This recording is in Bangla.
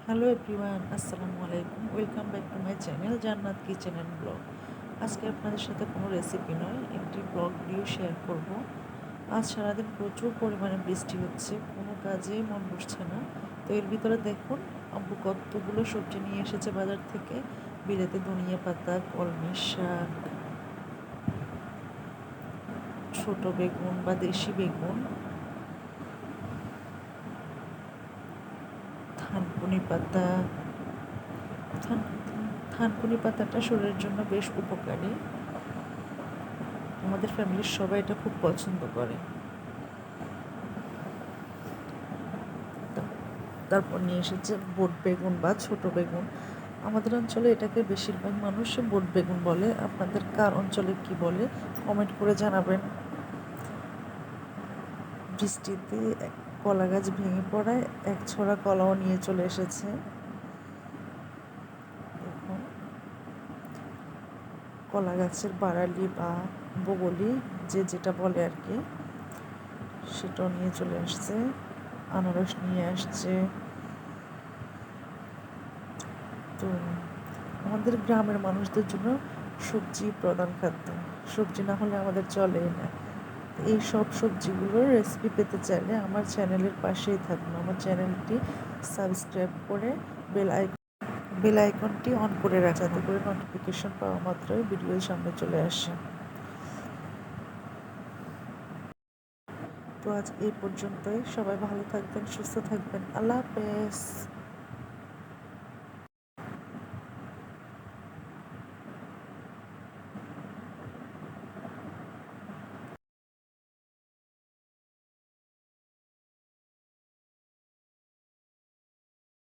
হ্যালো এভরিওয়ান, আসসালামু আলাইকুম। Welcome back to my channel জান্নাত কিচেন অ্যান্ড ব্লগ। আজকে আপনাদের সাথে কোনো রেসিপি নয়, একটি ব্লগ ভিডিও শেয়ার করব। আজ সারাদিন প্রচুর পরিমাণে বৃষ্টি হচ্ছে, কোনো কাজেই মন বসছে না। তো এর ভিতরে দেখুন আব্বু কতগুলো সবজি নিয়ে এসেছে বাজার থেকে। বিলেতি ধনিয়া পাতা, কলমি শাক, ছোট বেগুন বা দেশি বেগুন, থানকুনি পাতা। থানকুনি পাতাটা শরীরের জন্য বেশ উপকারী। আমাদের ফ্যামিলির সবাই এটা খুব পছন্দ করে। তারপর নিয়ে এসেছে বট বেগুন বা ছোট বেগুন। আমাদের অঞ্চলে এটাকে বেশিরভাগ মানুষ বট বেগুন বলে। আপনাদের কার অঞ্চলে কি বলে কমেন্ট করে জানাবেন। বৃষ্টিতে কলা গাছ ভেঙে পড়ায় এক ছড়া কলাও নিয়ে চলে এসেছে। দেখুন, কলা গাছের বাড়ালি বা বগলি যে যেটা বলে আর কি, সেটাও নিয়ে চলে আসছে। আনারস নিয়ে আসছে। তো আমাদের গ্রামের মানুষদের জন্য সবজি প্রধান খাদ্য। সবজি না হলে আমাদের চলেই না। এই সব সবজিগুলোর রেসিপি পেতে চাইলে আমার চ্যানেলের পাশেই থাকুন। আমার চ্যানেলটি সাবস্ক্রাইব করে বেল আইকনটি অন করে রাখা, যাতে করে নোটিফিকেশন পাওয়া মাত্রই ভিডিওর সামনে চলে আসে। তো আজ এই পর্যন্তই। সবাই ভালো থাকবেন, সুস্থ থাকবেন। আল্লাহ হাফেজ।